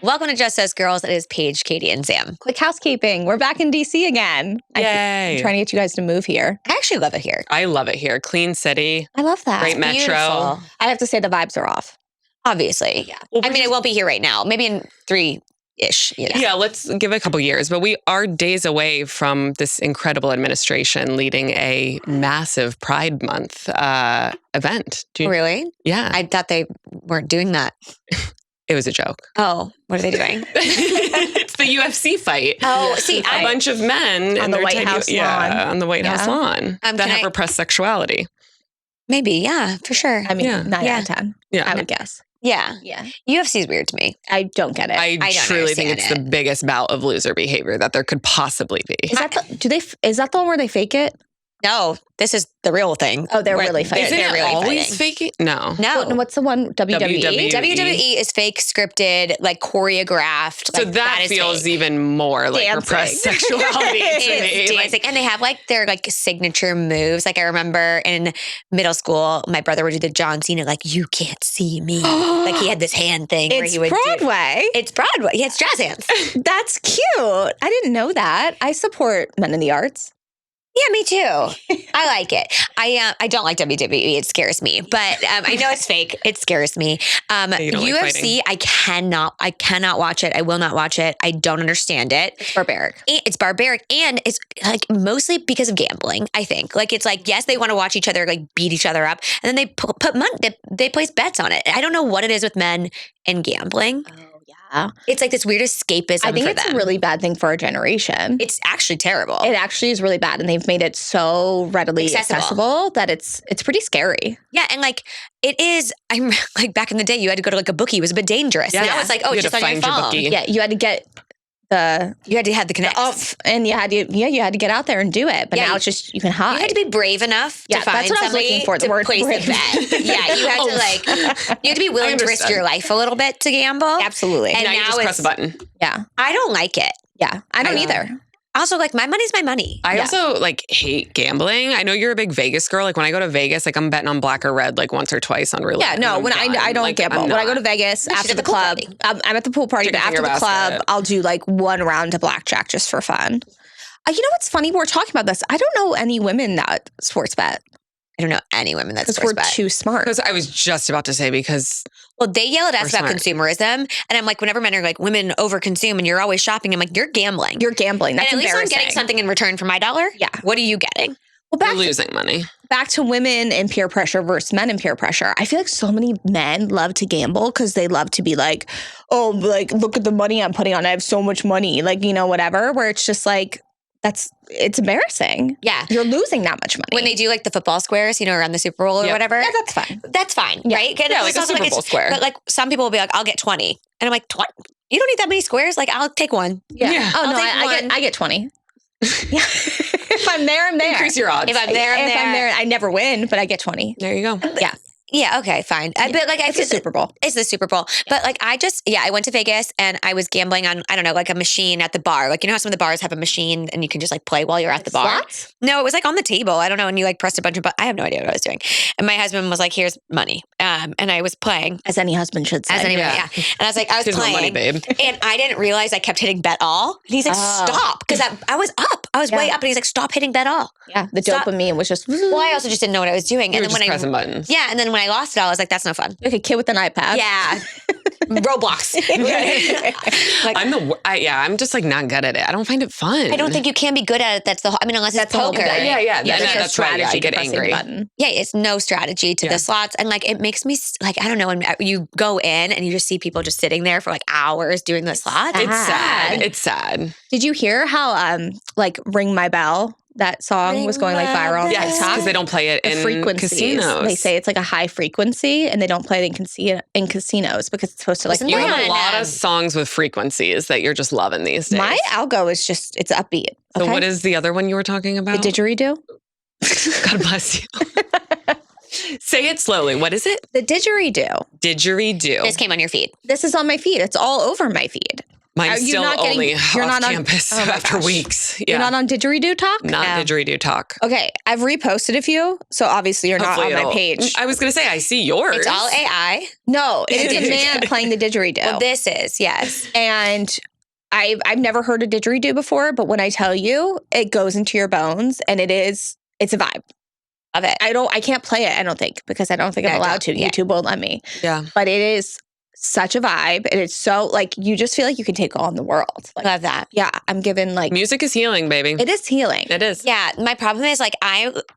Welcome to Just Us Girls. It is Paige, Katie, and Sam. Quick housekeeping. We're back in DC again. Yay. I'm trying to get you guys to move here. I actually love it here. I love it here. Clean city. I love that. Great metro. Beautiful. I have to say the vibes are off. Obviously. Yeah. Well, I mean, it won't be here right now. Maybe in 3-ish years. Yeah, let's give it a couple years. But we are days away from this incredible administration leading a massive Pride Month event. Really? Yeah. I thought they weren't doing that. It was a joke. Oh, what are they doing? It's the UFC fight. Oh, see, A bunch of men On in the their White House lawn. Yeah, on the White House Yeah. lawn that can have I- repressed sexuality. Maybe, yeah, for sure. I mean, Yeah. 9 Yeah. out of 10, Yeah. I would guess. Yeah. Yeah. UFC is weird to me. I don't get it. I don't truly think it's understand the biggest bout of loser behavior that there could possibly be. is that is that the one where they fake it? No, this is the real thing. Oh, they're Where really fighting. Isn't They're it really always fighting. faking? No. No. What's the one? WWE? WWE. WWE is fake, scripted, like choreographed. So like, that is feels fake. even more like Dancing. repressed sexuality to It's me. dancing. And they have like their like signature moves. Like I remember in middle school, my brother would do the John Cena, like, you can't see me. Like he had this hand thing where It's he would Broadway. It's Broadway. Yeah, it's jazz hands. That's cute. I didn't know that. I support men in the arts. Yeah, me too. I like it. I don't like WWE. It scares me. But I know it's fake. It scares me. you don't like UFC, I cannot watch it. I will not watch it. I don't understand it. It's barbaric. It's barbaric, and it's like mostly because of gambling. I think like it's like yes, they want to watch each other like beat each other up, and then they put money. They place bets on it. I don't know what it is with men and gambling. Oh, yeah. It's like this weird escapism. I think for it's them. a really bad thing for our generation. It's actually terrible. It actually is really bad, and they've made it so readily accessible that it's pretty scary. Yeah, and like it is. I'm like back in the day, you had to go to like a bookie. It was a bit dangerous. Yeah. Now it's like, oh, You it's had just to on your find your phone. bookie. Yeah, you had to get the You had to have the connect. off, and you had to get out there and do it. But Yeah, now it's just you can hide. You had to be brave enough Yeah, to find that's what I was somebody looking for, the to word place brave. a bet. Yeah, you had to like you had to be willing to risk understand. your life a little bit to gamble. Absolutely. And now you now just press it's- a button. Yeah, I don't like it. yeah. I don't I either. Also, like my money's my money. I Yeah. also like hate gambling. I know you're a big Vegas girl. Like when I go to Vegas, like I'm betting on black or red like once or twice on roulette. Yeah, no. and When I'm done. I don't Like, gamble. I'm When I go not. to Vegas No, she's after at the the pool club, party. I'm at the pool party. Chicken But after finger the club, basket. I'll do like one round of blackjack just for fun. You know what's funny? We're talking about this. I don't know any women that sports bet I don't know any women that's because we're sports bet. too smart. Because I was just about to say because Well, they yell at us We're about smart. consumerism, and I'm like, whenever men are like, women overconsume, and you're always shopping. I'm like, you're gambling. You're gambling. That's and at least I'm embarrassing. getting something in return for my dollar. Yeah. What are you getting? Well, you're losing money. back to women and peer pressure versus men and peer pressure. I feel like so many men love to gamble because they love to be like, oh, like, look at the money I'm putting on. I have so much money. Like, you know, whatever, where it's just like, it's embarrassing. Yeah. You're losing that much money. When they do like the football squares, you know, around the Super Bowl or Yep. whatever. Yeah, that's fine. That's fine, Yeah. right? Yeah, like a Super Bowl square. But like some people will be like, I'll get 20. And I'm like, 20? You don't need that many squares? Like, I'll take one. Yeah. Oh, I'll no, take one. I get 20. Yeah. If I'm there, I'm there. Increase your odds. If I'm there, I'm If there. I'm there, I never win, but I get 20. There you go. Yeah. Yeah, okay, fine. But like, I It's feel a Super Bowl. It's the Super Bowl. But like, I went to Vegas and I was gambling on, I don't know, like a machine at the bar. Like, you know how some of the bars have a machine and you can just like play while you're at the bar? Slots? No, it was like on the table. I don't know. And you like pressed a bunch of I have no idea what I was doing. And my husband was like, here's money. And I was playing. As any husband should say. As anybody, Yeah. yeah. And I was like, I was Here's my playing. money, babe. And I didn't realize I kept hitting bet all. And he's like, Oh. stop. Because I was up. I was way Yeah. up. And he's like, stop hitting bet all. Yeah, the Stop. dopamine was just Well, I also just didn't know what I was doing. You were And then just when pressing buttons. yeah. And then when I lost it all, I was like, that's no fun. like a kid with an iPad. Yeah. Roblox. Like, I'm just like not good at it. I don't find it fun. I don't think you can be good at it. That's the whole, I mean, unless it's the whole poker. thing. Yeah, yeah. Yeah, Then there's no that's right. Yeah, I strategy get to pressing the angry. button. Yeah, it's no strategy to Yeah. the slots. And like, it makes me like, I don't know, when you go in and you just see people just sitting there for like hours doing the slots. It's sad. Sad. It's sad. Did you hear how like Ring My Bell, that song Ring was going like my viral on Yes, TikTok? because they don't play it The in frequencies. casinos. They say it's like a high frequency and they don't play it in casinos because it's supposed to like Listen, you Yeah. have a lot Yeah. of songs with frequencies that you're just loving these days. my algo is just it's upbeat. So Okay? what is the other one you were talking the about? didgeridoo? God bless you. Say it slowly. What is it? The didgeridoo. Didgeridoo. This came on your feed. This is on my feed. It's all over my feed. Mine's Are you still not getting- only you're off not on- campus oh my after gosh. weeks. You're not on Didgeridoo Talk? Not No. didgeridoo talk. Okay, I've reposted a few, so obviously you're not Hopefully on my it'll- page. I was going to say, I see yours. It's all AI. No, it is a man playing the didgeridoo. Well, this is, yes. And I've never heard a didgeridoo before, but when I tell you, it goes into your bones and it's a vibe. Love it. I can't play it, I don't think, because I don't think I'm No, allowed to. yeah. YouTube won't let me. Yeah. But it is such a vibe. And it's so like you just feel like you can take on the world. Like, Love that. yeah, I'm given like Music is healing, baby. it is healing. It is. Yeah, my problem is like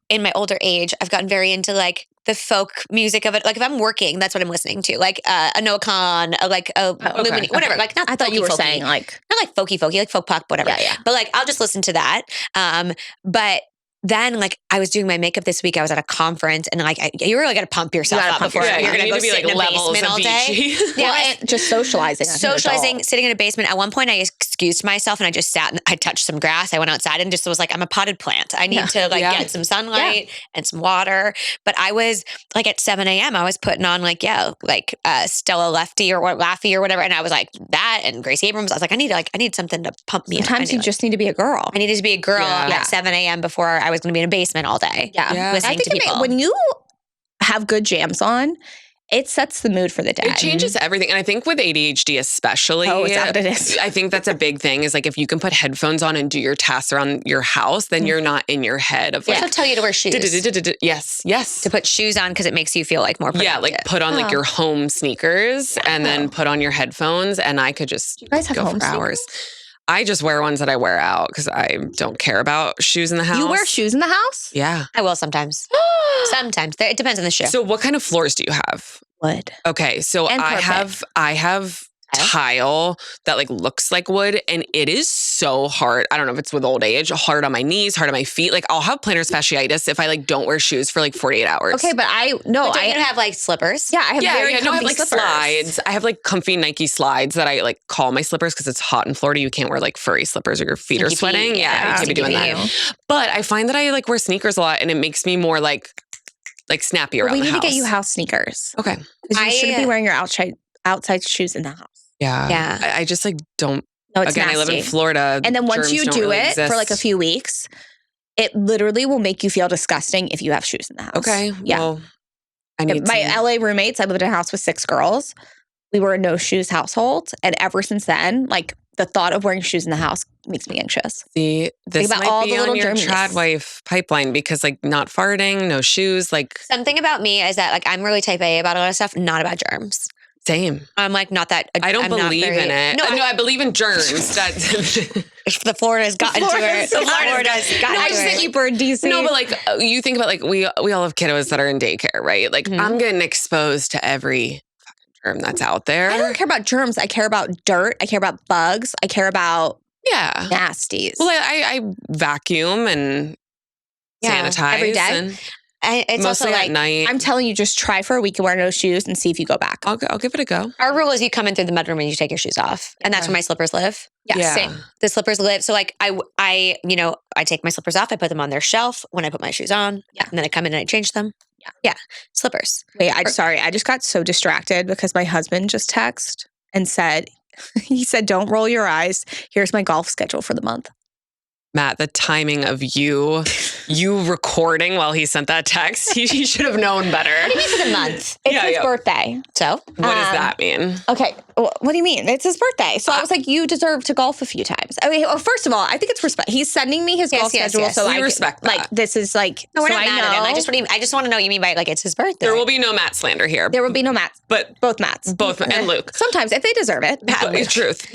in my older age, I've gotten very into like the folk music of it. Like if I'm working, that's what I'm listening to. Like a Noah Khan, like a Lumini, whatever. Like not I thought you were folky, saying like not like folky, like folk pop, whatever. yeah. But like I'll just listen to that. But then like I was doing my makeup this week. I was at a conference and like you really got to pump yourself gotta up pump before yourself you're up. going to You go need to be sit like in a levels basement of all day. Vici. Yeah, well, and just socializing. as an socializing, adult. sitting in a basement. At one point, I excused myself and I just sat and I touched some grass. I went outside and just was like, I'm a potted plant. I need to like Yeah. get some sunlight and some water. But I was like at 7 a.m. I was putting on like Stella Lefty or Laffy or whatever, and I was like that and Gracie Abrams. I was like, I need something to pump me up. Sometimes you just need to be a girl. I needed to be a girl Yeah. at 7 a.m. before I was going to be in a basement all day. Yeah. Listening I think to people. when you have good jams on, it sets the mood for the day. It changes everything. And I think with ADHD especially, Oh, is that what it is? I think that's a big thing is like if you can put headphones on and do your tasks around your house, then you're not in your head of They like, also tell you to wear shoes. yes. To put shoes on because it makes you feel like more productive. Yeah, like put on like your home sneakers and then put on your headphones and I could just You guys have go home for hours. I just wear ones that I wear out because I don't care about shoes in the house. You wear shoes in the house? Yeah. I will sometimes. Sometimes. It depends on the shoe. So what kind of floors do you have? Wood. Okay, so And I carpet. have tile that like looks like wood and it is so hard. I don't know if it's with old age, hard on my knees, hard on my feet. Like I'll have plantar fasciitis if I like don't wear shoes for like 48 hours. Okay, but I But don't I you have like slippers? yeah, I have very no, I have comfy like slippers. slides. I have like comfy Nike slides that I like call my slippers because it's hot in Florida. You can't wear like furry slippers or your feet are Stinky feet, sweating. yeah, Yeah, you can't be doing stinky that. feet. But I find that I like wear sneakers a lot and it makes me more like snappy around We the need house. to get you house sneakers. Okay. Because you I- shouldn't be wearing your outside shoes in the house. Yeah. Yeah. I just like don't. No, it's Again, nasty. I live in Florida. And then once germs you don't do really it for like a exist. few weeks, it literally will make you feel disgusting if you have shoes in the house. Okay. Yeah. Well, I need My some- LA roommates, I lived in a house with 6 girls. We were a no shoes household. And ever since then, like the thought of wearing shoes in the house makes me anxious. See, this about might all be the on little your germs. trad wife pipeline because like not farting, no shoes, like Something about me is that like I'm really type A about a lot of stuff, not about germs. same. I'm like not that. I don't I'm not believe very- in it. No, No, I believe in germs. That, the Florida's gotten to it. The Florida's gotten I to just it. sent you bird DC. no, but like you think about like we all have kiddos that are in daycare, right? Like Mhm. I'm getting exposed to every fucking germ that's out there. I don't care about germs. I care about dirt. I care about bugs. I care about Yeah. nasties. Well, I vacuum and Yeah, sanitize every day? and It's mostly also at like night. I'm telling you, just try for a week and wear no shoes and see if you go back. I'll give it a go. our rule is you come in through the mudroom and you take your shoes off, and that's Okay. where my slippers live. Yeah, same. The slippers live. So like I take my slippers off. I put them on their shelf when I put my shoes on. Yeah. And then I come in and I change them. Yeah. Slippers. Wait, sorry. I just got so distracted because my husband just texted and said, he said, don't roll your eyes. Here's my golf schedule for the month. Matt, the timing of you recording while he sent that text, he should have known better. What do you mean for the month? It's Yeah, his yeah. birthday. So What does that mean? Okay. What do you mean? It's his birthday. So I was like, you deserve to golf a few times. I mean, well, first of all, I think it's respect. He's sending me his Yes, golf yes, schedule. yes. So We I respect like, that. this is like, no, we're so not I mad at him. know I just want to know what you mean by like it's his birthday. There will be no Matt slander here. there will be no Matts. but Both Matts. both and Luke. Sometimes if they deserve it. But it's truth.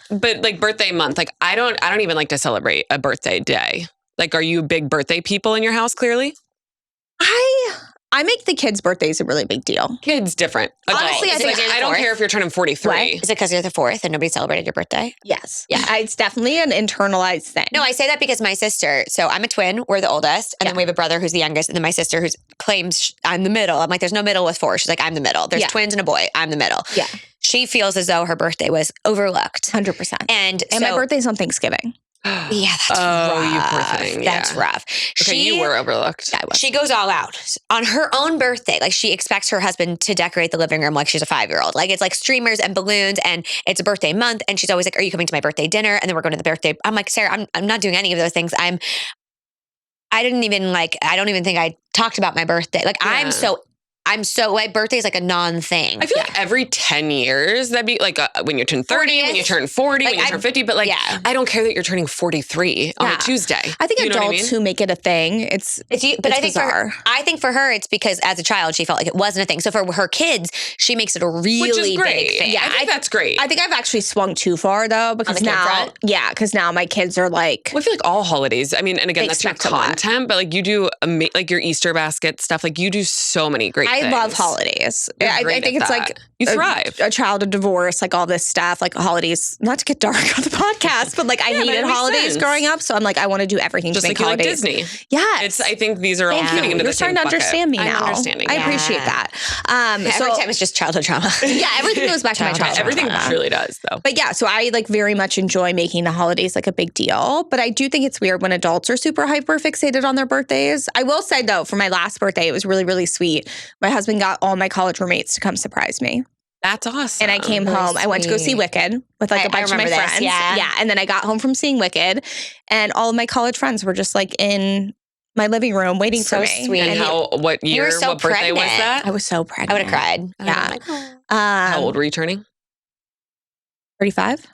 But like birthday month, like I don't even like to celebrate a birthday day. Like, are you big birthday people in your house? Clearly, I make the kids' birthdays a really big deal. kids different. Adults. Honestly, I think Like, you're I don't the care if you're turning 43. What? Is it because you're the fourth and nobody celebrated your birthday? Yes. Yeah. It's definitely an internalized thing. No, I say that because my sister, so I'm a twin, we're the oldest, and then we have a brother who's the youngest, and then my sister who claims I'm the middle. I'm like, there's no middle with 4. She's like, I'm the middle. There's Yeah. twins and a boy. I'm the middle. Yeah. She feels as though her birthday was overlooked. 100%. And And my so- birthday's on Thanksgiving. Yeah, that's Oh, rough. you poor thing. That's Yeah. rough. Okay, you were overlooked. Yeah, I was. She goes all out on her own birthday. Like she expects her husband to decorate the living room like she's a 5-year-old. Like it's like streamers and balloons and it's a birthday month. And she's always like, "Are you coming to my birthday dinner?" And then we're going to the birthday. I'm like, "Sarah, I'm not doing any of those things. I don't even think I talked about my birthday. Like I'm so my birthday is like a non-thing. I feel like every 10 years, that'd be like when you turn 30, 40th. when you turn 40, Like, when you turn 50. But like, yeah. I don't care that you're turning 43 on Yeah. a Tuesday. I think You know what adults who make it a thing, it's But it's I think bizarre. I think for her, it's because as a child she felt like it wasn't a thing. So for her kids, she makes it a really Which is great. big thing. Yeah, I think that's great. I think I've actually swung too far though, because the kid now, front? because now my kids are like, Well, I feel like all holidays. I mean, and again, They that's your expect a lot. content, but like you do like your Easter basket stuff. Like you do so many great I things. love holidays. You're I great think at it's that. like You thrive. a child of divorce, like all this stuff, like holidays. Not to get dark on the podcast, but like I Yeah, but it hated makes holidays sense. growing up, so I'm like I want to do everything Just to like make you like holidays. Disney. Yes, I think these are all Thank fitting you. into You're the same starting to bucket. understand me I'm now. understanding. I Yeah. appreciate that. Every So time it's just childhood trauma. yeah, everything goes back to my childhood. Everything trauma. truly does, though. But yeah, so I like very much enjoy making the holidays like a big deal. But I do think it's weird when adults are super hyper fixated on their birthdays. I will say though, for my last birthday, it was really, really sweet. My husband got all my college roommates to come surprise me. That's awesome. And I came really home. I went to go see sweet. Wicked with like I a bunch of my remember this, friends. yeah. And then I got home from seeing Wicked, and all of my college friends were just like in my living room waiting So for me. sweet. And what You year, were so what birthday was pregnant. that? I was so pregnant. I would have cried. Yeah. How old were you turning? 35?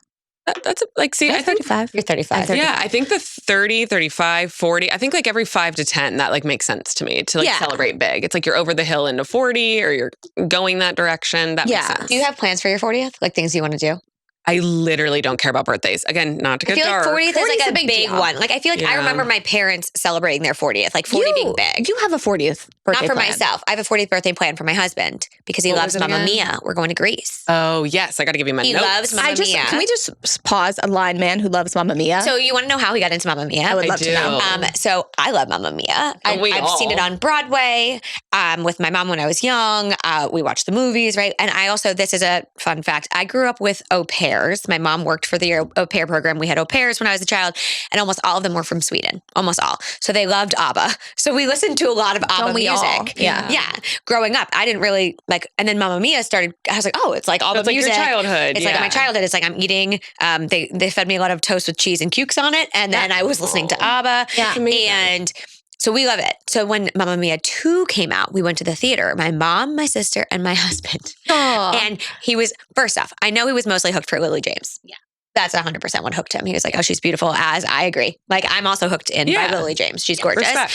That's like, see, I think 35. You're 35. 35. Yeah, I think the 30, 35, 40, I think like every 5 to 10, that like makes sense to me to like Yeah. celebrate big. It's like you're over the hill into 40 or you're going that direction. That makes Yeah. sense. Do you have plans for your 40th? Like things you want to do? I literally don't care about birthdays. Again, not to I get feel dark. like 40th is 40th like is a a big big deal. one. Like I feel like I Yeah. remember my parents celebrating their 40th, like 40 being big. You have a 40th birthday Not for plan. myself. I have a 40th birthday plan for my husband because he What loves was it Mamma again? Mia. We're going to Greece. Oh, yes. I got to give you my He notes. loves Mamma Mia. Can we just pause? A blind man who loves Mamma Mia. So you want to know how he got into Mamma Mia? I would I love to do. know. So I love Mamma Mia. we I've seen all? it on Broadway with my mom when I was young. We watched the movies, right? And I also, this is a fun fact, I grew up with au pairs. My mom worked for the au pair program. We had au pairs when I was a child, and almost all of them were from Sweden. Almost all. So they loved ABBA. So we listened to a lot of ABBA Don't we all? music. Yeah. Yeah. Growing up, I didn't really like, and then Mamma Mia started, I was like, oh, it's like all That's the like your music. childhood. It's like my childhood. It's like I'm eating. They fed me a lot of toast with cheese and cukes on it, and then I was listening to ABBA. Yeah. And so we love it. So when Mamma Mia 2 came out, we went to the theater. My mom, my sister, and my husband. Aw. And he was first off. I know he was mostly hooked for Lily James. Yeah. That's 100% what hooked him. He was like, "Oh, she's beautiful." As I agree. Like I'm also hooked in by Lily James. She's gorgeous. Respect.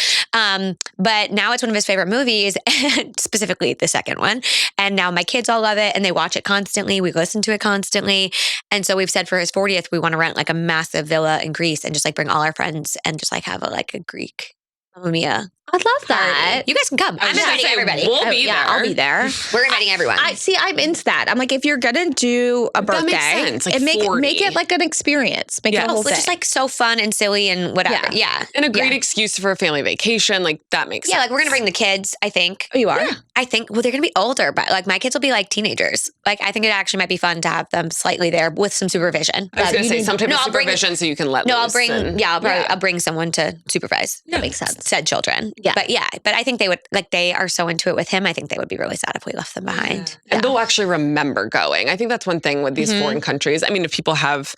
But now it's one of his favorite movies, and specifically the second one. And now my kids all love it, and they watch it constantly. We listen to it constantly. And so we've said for his 40th, we want to rent like a massive villa in Greece and just like bring all our friends and just like have a Greek Mamma Mia. I'd love that. party. You guys can come. I I'm was gonna inviting say, everybody. we'll be Yeah, there. I'll be there. We're inviting everyone. I'm into that. I'm like, if you're gonna do a That birthday, makes sense, like and make 40. it like an experience. Make it Yeah. a whole It's thing. just like so fun and silly and whatever. Yeah. And a great Yeah. excuse for a family vacation. Like that makes Yeah, sense. like we're gonna bring the kids, I think. oh, you are. I think, well, they're going to be older, but like my kids will be like teenagers. Like I think it actually might be fun to have them slightly there with some supervision. I was going to say some type No, of I'll bring- supervision so you can let No, I'll loose bring, and- I'll bring someone to supervise. That makes sense. Said children. Yeah. But I think they would, like they are so into it with him. I think they would be really sad if we left them behind. And they'll actually remember going. I think that's one thing with these Mhm. foreign countries. I mean, if people have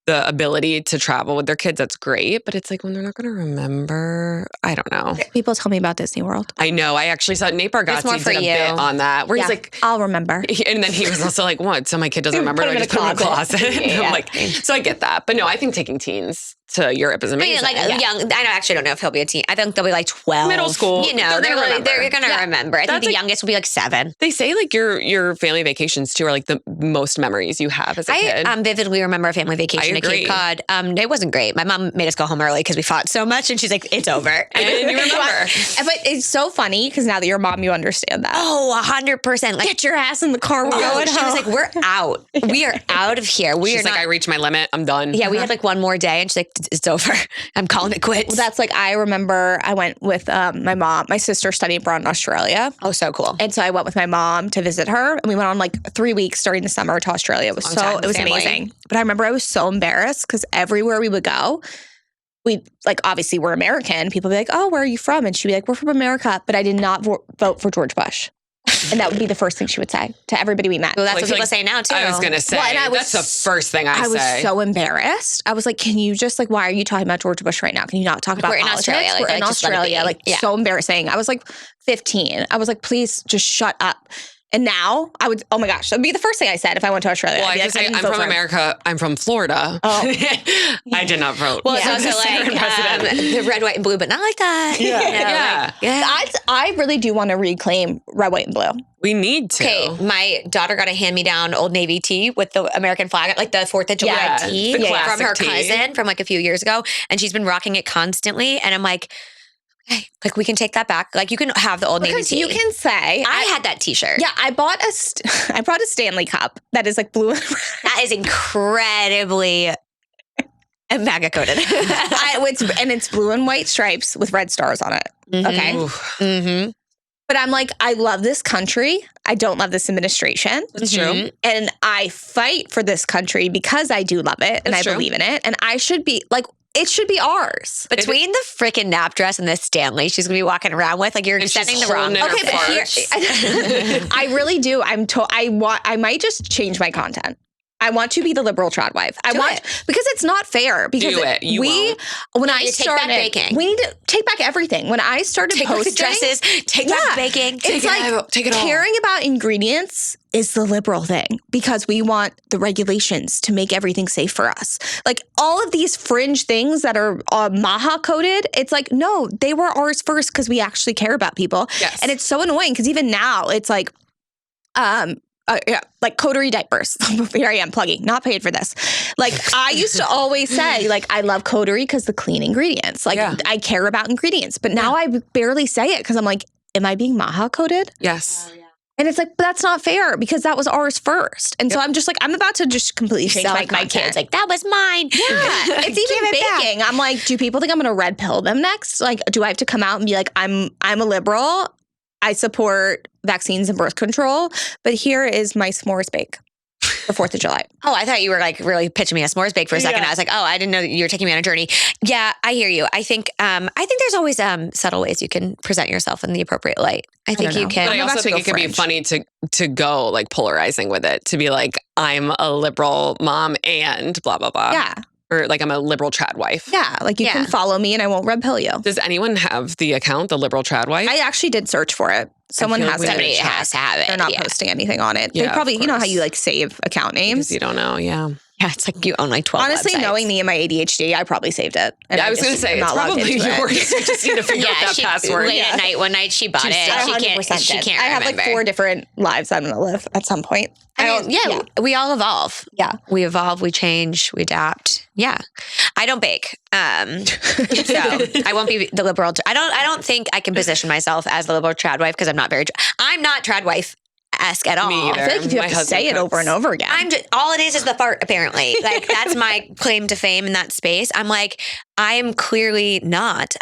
the ability to travel with their kids, that's great. But it's like when they're not going to remember, I don't know. People tell me about Disney World. I know. I actually saw Nate That's more Bargatze for did a you. bit on that where he's like, I'll remember. and then he was also like, what? So my kid doesn't remember. Put Do I him in just put him in a a closet? closet. And Yeah. I'm like, so I get that. But no, I think taking teens to Europe is I amazing. mean, like young, I actually don't know if he'll be a teen. I think they'll be like 12. Middle school. You know, They're gonna remember. they're going to Yeah. remember. I think That's the like- youngest will be like 7. They say like your family vacations too are like the most memories you have as a kid. I vividly remember a family vacation I to Cape agree. Cod. It wasn't great. My mom made us go home early because we fought so much, and she's like, "It's over." and you remember. But it's so funny because now that you're a mom, you understand that. Oh, 100%. Like, Get your ass in the car. We're going she was home. like, "We're out. We are out of here. We She's are like, not." I reached my limit. I'm done. Yeah, we had like one more day, and she's like, it's over. I'm calling it quits. Well, that's like, I remember I went with my mom. My sister studied abroad in Australia. Oh, so cool. And so I went with my mom to visit her. And we went on like 3 weeks during the summer to Australia. It was it was amazing. But I remember I was so embarrassed because everywhere we would go, we like, obviously we're American. People would be like, oh, where are you from? And she'd be like, we're from America. But I did not vote for George Bush. And that would be the first thing she would say to everybody we met. Well, that's what people say now, too. I was going to say, that's the first thing I say. I was so embarrassed. I was like, can you just like, why are you talking about George Bush right now? Can you not talk about politics? We're in Australia. We're in Australia. So embarrassing. I was like 15. I was like, please just shut up. And now I would, oh my gosh, that would be the first thing I said if I went to Australia. Well, I can say I'm from America. I'm from Florida. Oh. I did not vote. Well, it's also like the red, white, and blue, but not like that. I really do want to reclaim red, white, and blue. We need to. Okay, my daughter got a hand-me-down Old Navy tee with the American flag, like the 4th of July tee from her cousin from like a few years ago. And she's been rocking it constantly. And I'm like, okay, like we can take that back. Like you can have the Old Navy tee. You can say I had that T-shirt. Yeah, I brought a Stanley cup that is like blue and red. That is incredibly MAGA coded. It's blue and white stripes with red stars on it. Mm-hmm. Okay. Mm-hmm. But I'm like, I love this country. I don't love this administration. That's true. And I fight for this country because I do love it and I believe in it. And I should be like, it should be ours. Between the freaking nap dress and the Stanley she's going to be walking around with, like you're sending the wrong. Okay, but here, I really do. I might just change my content. I want to be the liberal trad wife. Because it's not fair. Because when I started baking, we need to take back everything. When I started posting dresses, take back baking, take it all. Caring about ingredients is the liberal thing because we want the regulations to make everything safe for us. Like all of these fringe things that are Maha coded, it's like, no, they were ours first because we actually care about people. Yes. And it's so annoying because even now it's like, like coterie diapers. Here I am plugging, not paid for this. Like I used to always say, like, I love coterie because the clean ingredients. Like I care about ingredients, but now I barely say it because I'm like, am I being Maha coded? Yes. And it's like, but that's not fair because that was ours first. And so I'm just like, I'm about to just completely change my kids. Like, that was mine. Yeah. It's even baking. I'm like, do people think I'm going to red pill them next? Like, do I have to come out and be like, I'm a liberal. I support vaccines and birth control, but here is my s'mores bake for 4th of July. Oh, I thought you were like really pitching me a s'mores bake for a second. I was like, oh, I didn't know that you were taking me on a journey. Yeah, I hear you. I think there's always subtle ways you can present yourself in the appropriate light. I think you can. But I also think it can be funny to go like polarizing with it, to be like, I'm a liberal mom and blah, blah, blah. Yeah. Or like I'm a liberal trad wife. Yeah, like you can follow me and I won't red pill you. Does anyone have the account, the liberal trad wife? I actually did search for it. Somebody has to have it. They're not posting anything on it. Yeah, they probably, you know how you like save account names? Because you don't know, yeah. Yeah, it's like you own like 12 Honestly, websites. knowing me and my ADHD, I probably saved it. And I was going to say, it's probably yours. You just need to figure out that password. Late at night, one night she bought it. She can't I have remember. like 4 different lives I'm going to live at some point. We all evolve. Yeah. We evolve, we change, we adapt. Yeah. I don't bake. So I won't be the liberal. I don't think I can position myself as the liberal trad wife because I'm not trad wife-esque at all. Me either. I feel like if you have to say it over and over again. All it is the fart, apparently. Like, that's my claim to fame in that space. I'm like, I am clearly not.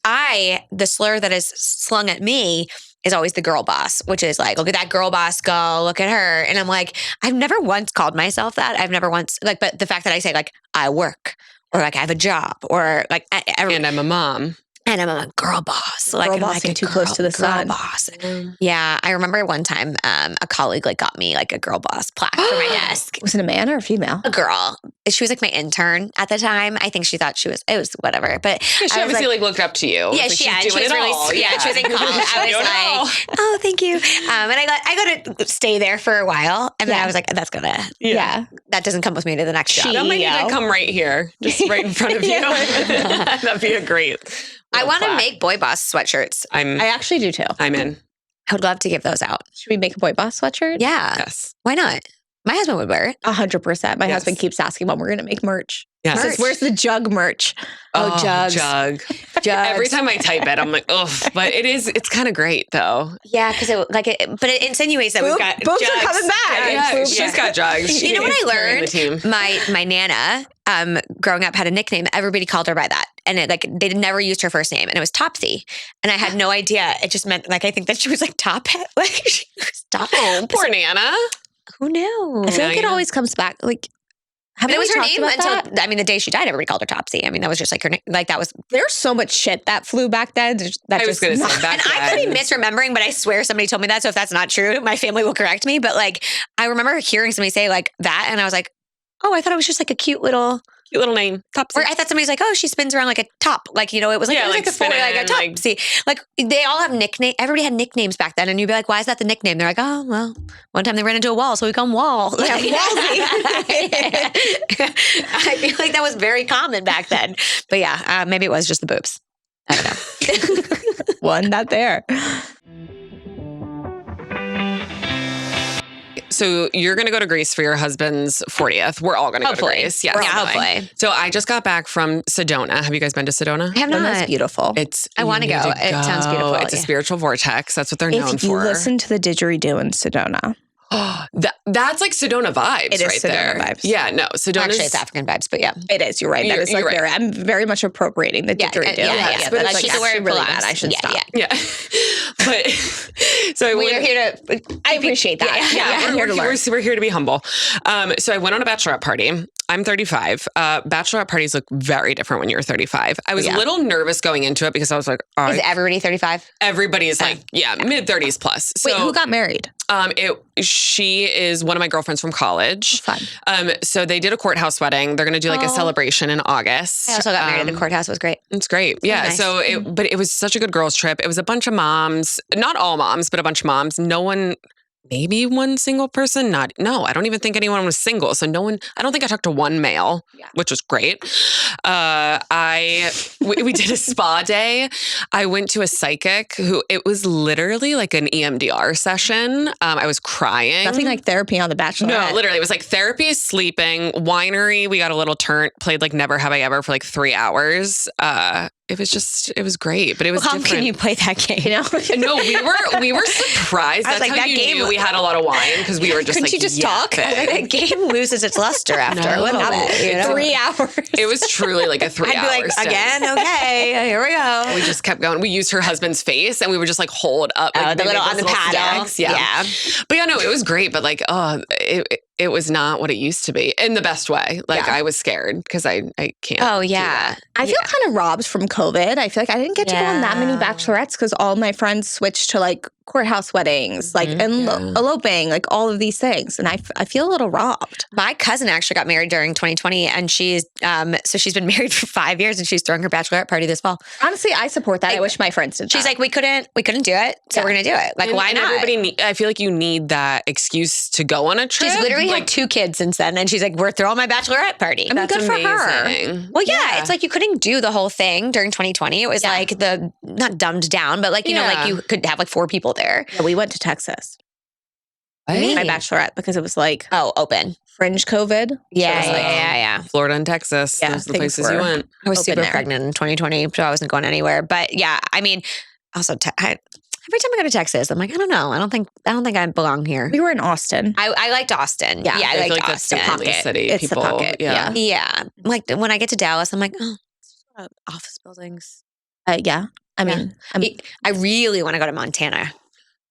The slur that is slung at me is always the girl boss, which is like, look at that girl boss go, look at her. And I'm like, I've never once called myself that. I've never once, like, but the fact that I say, like, I work, or like I have a job, or like, and I'm a mom. And I'm a girl boss. Like, girl bossing too close to the sun. Boss. Yeah. I remember one time a colleague like got me like a girl boss plaque for my desk. Was it a man or a female? A girl. She was like my intern at the time. I think she thought it was whatever. But she obviously like looked up to you. Yeah, she was really, she was in college. I was like, oh, thank you. And I got to stay there for a while. And then I was like, that's going to, that doesn't come with me to the next job. That might need to come right here, just right in front of you. That'd be a great. I want to make boy boss sweatshirts. I actually do too. I'm in. I would love to give those out. Should we make a boy boss sweatshirt? Yeah. Yes. Why not? My husband would wear it. 100%. My husband keeps asking when we're going to make merch. Yes. Says, where's the jug merch? Oh, jugs. Jug. Jugs. Every time I type it, I'm like, oh, but it's kind of great though. Yeah, because it insinuates that we've got boobs jugs. are coming back. Yeah, she's got jugs. You know what I learned? My Nana, growing up had a nickname. Everybody called her by that. And they never used her first name. And it was Topsy. And I had no idea. It just meant I think that she was top hat. She was top. Oh, poor Nana. Who knew? I feel like it always comes back. And it was her name until, the day she died, everybody called her Topsy. That was just her name. That was. There's so much shit that flew back then. I was going to say back then. And I could be misremembering, but I swear somebody told me that. So if that's not true, my family will correct me. But I remember hearing somebody say that. And I was like, oh, I thought it was just a cute little name. Topsy. Or I thought somebody's oh, she spins around like a top. It was a Topsy. They all have nicknames. Everybody had nicknames back then. And you'd be like, why is that the nickname? They're like, oh, well, one time they ran into a wall, so we call them Wall. Yeah, I feel like that was very common back then. But yeah, maybe it was just the boobs. I don't know. One not there. So you're going to go to Greece for your husband's 40th. We're all going to go to Greece. Yes. Yeah, hopefully. So I just got back from Sedona. Have you guys been to Sedona? I have not. That's beautiful. I want to go. It sounds beautiful. It's a spiritual vortex. That's what they're known If you for. listen to the didgeridoo in Sedona. That's like Sedona vibes It is right Sedona there. vibes. Yeah, no. Sedona Actually, it's African vibes, but yeah. It is. You're right. That is You're right. I'm very much appropriating the didgeridoo. Yeah. But Like she's actually wearing really plums. bad. I should stop. Yeah. But so I We are went. here to. I appreciate that. Yeah, I'm here to learn. we're here to be humble. So I went on a bachelorette party. I'm 35. Bachelorette parties look very different when you're 35. I was a little nervous going into it because I was like, Is everybody 35? everybody is mid 30s plus. So Wait, who got married? she is one of my girlfriends from college. Fun. So they did a courthouse wedding. They're going to do a celebration in August. I also got married at the courthouse. It was great. It's great. Yeah. nice. So but it was such a good girls trip. It was a bunch of moms, not all moms, but a bunch of moms. No one, maybe one single person. I don't even think anyone was single. So I don't think I talked to one male, which was great. We did a spa day. I went to a psychic it was literally like an EMDR session. I was crying. Nothing like therapy on The Bachelor. No, literally. It was like therapy, sleeping, winery. We got a little turn, played like Never Have I Ever for like 3 hours. It was great, but it was How different. can you play that game? No, we were surprised. I was That's how that you game knew we had a lot of wine because we were just Couldn't you just talk? That game loses its luster after a little bit. 3 hours. It was truly like a 3 I'd hour be like, stint. again, okay, here we go. We just kept going. We used her husband's face and we would just like hold up like, The they little made on the those paddle. sticks. Yeah. But yeah, no, it was great. But like, it was not what it used to be in the best way. Like I was scared because I can't. Oh, do yeah. that. I feel kind of robbed from COVID. I feel like I didn't get to go on that many bachelorettes because all my friends switched to like courthouse weddings, like and eloping, like all of these things, and I feel a little robbed. My cousin actually got married during 2020, and she's been married for 5 years, and she's throwing her bachelorette party this fall. Honestly, I support that. I wish my friends did. She's like, we couldn't do it, so we're gonna do it. Like, And- why and not? I feel like you need that excuse to go on a trip. She's literally like, had 2 kids since then, and she's like, we're throwing my bachelorette party. I mean, that's good for her. amazing. Well, yeah, it's like you couldn't do the whole thing during 2020. It was like not dumbed down, but like, you know, like you could have like 4 people there. Yeah, we went to Texas. Hey. My bachelorette because it was like Open. fringe COVID. Yeah. Florida and Texas. Yeah, Those are the things places you were- went. I was Open super there. pregnant in 2020, so I wasn't going anywhere. But yeah, I mean, also, every time I go to Texas, I'm like, I don't know. I don't think I belong here. We were in Austin. I liked Austin. Yeah, I I feel liked like that's the Austin. pocket city. It's the People, pocket, yeah. Yeah. Like when I get to Dallas, I'm like, oh, it's just office buildings. Yeah. I mean, I really want to go to Montana.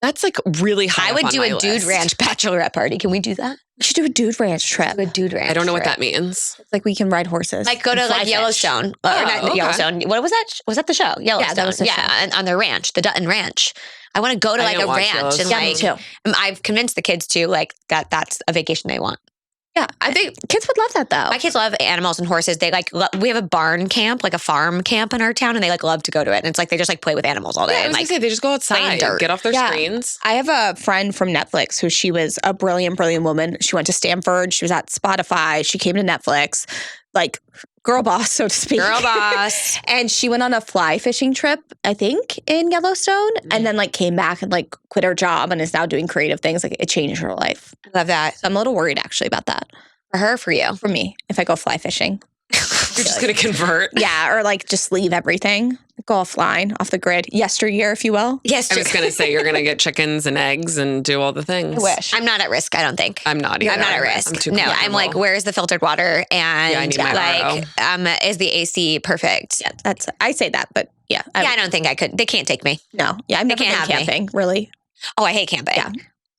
That's like really high. I up would on do my a dude list. ranch bachelorette party. Can we do that? we should do a dude ranch trip. Do a dude ranch. I don't know what trip. that means. It's like we can ride horses. Like go to and fly like fish. Yellowstone, or not okay. Yellowstone. What was that? Was that the show? Yellowstone. that was the show. and on their ranch, the Dutton Ranch. I want to go to I like didn't a watch ranch and Yellowstone. Yeah, me like. too. I've convinced the kids too. Like that's a vacation they want. Yeah, I think kids would love that though. My kids love animals and horses. They like we have a barn camp, like a farm camp in our town, and they like love to go to it. And it's like they just like play with animals all day. Yeah, I and, was like gonna say they just go playing outside, dirt. get off their Yeah. screens. I have a friend from Netflix who she was a brilliant, brilliant woman. She went to Stanford. She was at Spotify. She came to Netflix, like girl boss, so to speak. girl boss. And she went on a fly fishing trip, I think, in Yellowstone, and then like came back and like quit her job and is now doing creative things. Like it changed her life. I love that So I'm a little worried actually about that for her, for you. for me if I go fly fishing. You're just gonna convert. Yeah, or like just leave everything. Go offline, off the grid. Yesteryear, if you will. Yes, I was going to say you're going to get chickens and eggs and do all the things. I wish. I'm not at risk, I don't think. I'm not either. I'm not at risk. I'm too No, I'm comfortable. like, where's the filtered water? And I need my like, is the AC perfect? Yeah, I say that, but yeah. I don't think I could. They can't take me. No. Yeah, I've never can't been have me. camping, really. Oh, I hate camping. Yeah.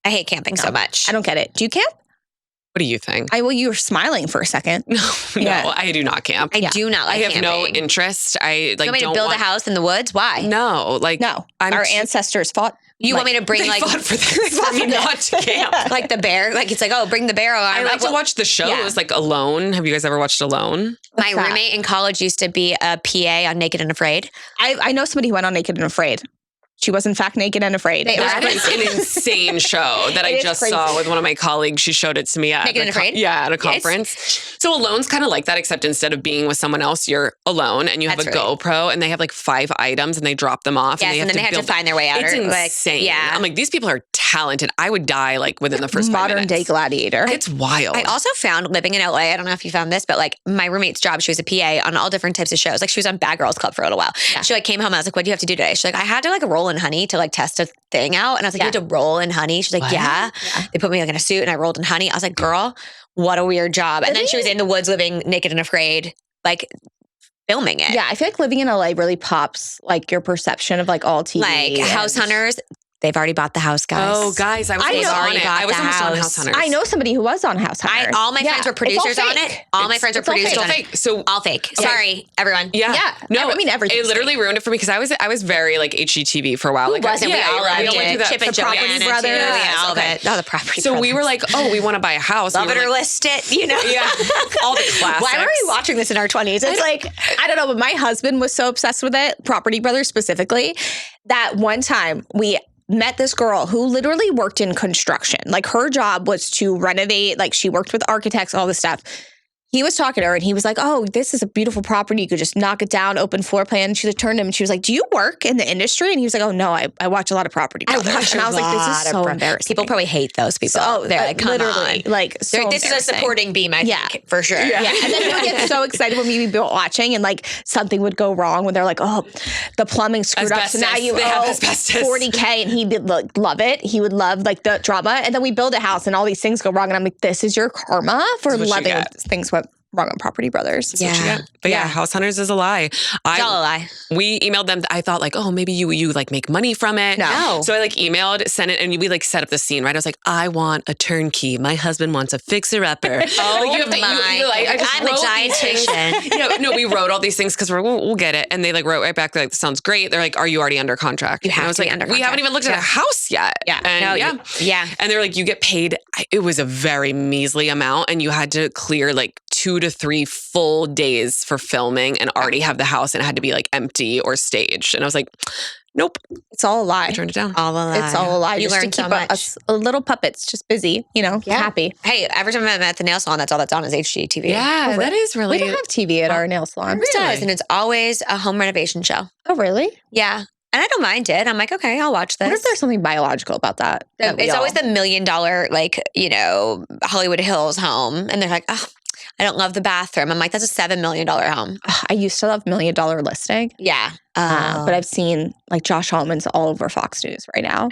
I hate camping so much. I don't get it. Do you camp? What do you think? You were smiling for a second. No, Yeah. I do not camp. I do not like I have camping. no interest. I like You want me to don't build want, a house in the woods? Why? No, like No. I'm Our too- ancestors fought. You want me to bring they like fought for this for me not to camp. like the bear? Like it's like, oh, bring the bear on. I like to watch the shows like Alone. Have you guys ever watched Alone? My that? roommate in college used to be a PA on Naked and Afraid. I know somebody who went on Naked and Afraid. She was in fact naked and afraid. That is an insane show that I It is just crazy. saw with one of my colleagues. She showed it to me at Naked and Afraid? at a conference. So Alone's kind of like that, except instead of being with someone else, you're alone and you have That's a right. GoPro and they have like 5 items and they drop them off. Yes, and then they have to build- find their way out. It's or, like, insane. yeah. I'm like, these people are talented. I would die like within the first 5 modern minutes. day gladiator. It's wild. I also found living in LA, I don't know if you found this, but like my roommate's job, she was a PA on all different types of shows. Like she was on Bad Girls Club for a little while. Yeah. She like came home and I was like, what do you have to do today? She's like, I had to like roll in honey to like test a thing out. And I was like, you had to roll in honey? She's like, What? yeah. They put me like in a suit and I rolled in honey. I was like, girl, what a weird job. And then she was in the woods living naked and afraid, like filming it. Yeah, I feel like living in LA really pops like your perception of like all TV. Like House and- Hunters, they've already bought the house, guys. Oh, guys, I was I almost know. on Already it. got I was the almost on house. House Hunters. I know somebody who was on House Hunters. All my friends were producers on it. All my friends were It's all producers fake. on It's it. fake. So All fake. Sorry, everyone. yeah, Yeah. no, I mean, everything's It literally ruined it for me because I was very like HGTV for a while. Who like, wasn't? Yeah, we all right. loved We don't it. do that. Chip and The Property Joanna, Brothers. too. Yeah, Yes, all of okay. it. Oh, the Property So Brothers. we were like, oh, we want to buy a house. Love We it were or like, list it, you know? yeah, all the classics. Why were we watching this in our 20s? It's like, I don't know, but my husband was so obsessed with it, Property Brothers specifically, that one time we met this girl who literally worked in construction. Like her job was to renovate, like she worked with architects, all this stuff. He was talking to her and he was like, oh, this is a beautiful property. You could just knock it down, open floor plan. She turned to him and she was like, do you work in the industry? And he was like, oh, no, I watch a lot of Property Brothers. And I was like, this is so embarrassing. People probably hate those people. So, They're like, come literally, on. like, so This is a embarrassing. supporting beam, I think, for sure. Yeah. And then he would get so excited when we'd be watching and like something would go wrong when they're like, oh, the plumbing screwed up. So now Asbestos. you They have owe asbestos. $40K and he'd like, love it. He would love like the drama. And then we build a house and all these things go wrong. And I'm like, this is your karma for This is what you loving when get. things went wrong on Property Brothers. That's what you get. But yeah, House Hunters is a lie. It's all a lie. We emailed them. I thought like, oh, maybe you like make money from it. No. So I like emailed, sent it, and we like set up the scene, right? I was like, I want a turnkey. My husband wants a fixer-upper. Oh Like, you have to- you, like, I just I'm a wrote these things. dietitian. Yeah, no, we wrote all these things because we'll get it. And they like wrote right back, like, sounds great. They're like, are you already under contract? You And I have was to be like, under we haven't contract. even looked at a house yet. Yeah. And No, yeah. yeah. And they're like, you get paid. It was a very measly amount. And you had to clear like 2 to 3 full days for filming and already have the house and it had to be like empty or staged. And I was like, nope, It's all a lie. I turned it down. All a lie. It's all a lie. You just to learn so keep much. us little puppets just busy, happy. Hey, every time I'm at the nail salon, that's all that's on is HGTV. Yeah, that is We really. don't have TV at our nail salon. It does, and it's always a home renovation show. Oh, really? Yeah. And I don't mind it. I'm like, okay, I'll watch this. What if there's something biological about that? that we It's always all- the $1 million, like, Hollywood Hills home. And they're like, oh, I don't love the bathroom. I'm like, that's a $7 million home. I used to love $1 Million Listing, Yeah. but I've seen like Josh Hollman's all over Fox News right now.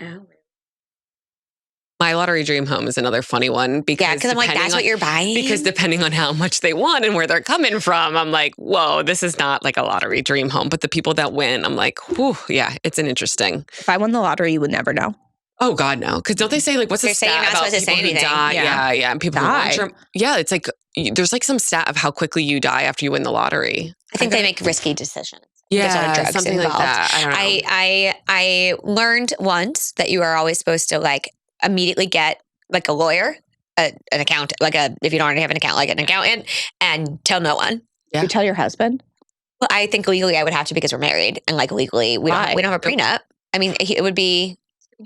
My lottery dream home is another funny one because yeah, because I'm like, depending that's on- what you're buying? Because depending on how much they want and where they're coming from, I'm like, whoa, this is not like a lottery dream home. But the people that win, I'm like, whew, yeah, it's an interesting. If I won the lottery, you would never know. Oh God, no! Because don't they say like what's They the say you're stat not about supposed to people say who anything. die? Yeah. Yeah, and people Die. who yeah, it's like there's like some stat of how quickly you die after you win the lottery. I think they make risky decisions. Yeah, There's a lot of drugs something involved. like that. I don't know. I learned once that you are always supposed to like immediately get like a lawyer, an account, if you don't already have an account, like an accountant, and tell no one. Yeah. You tell your husband? Well, I think legally I would have to because we're married, and like legally we Why? don't have a prenup. I mean, it would be.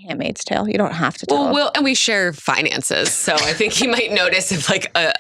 Handmaid's Tale. You don't have to tell. Well, and we share finances, so I think he might notice if like a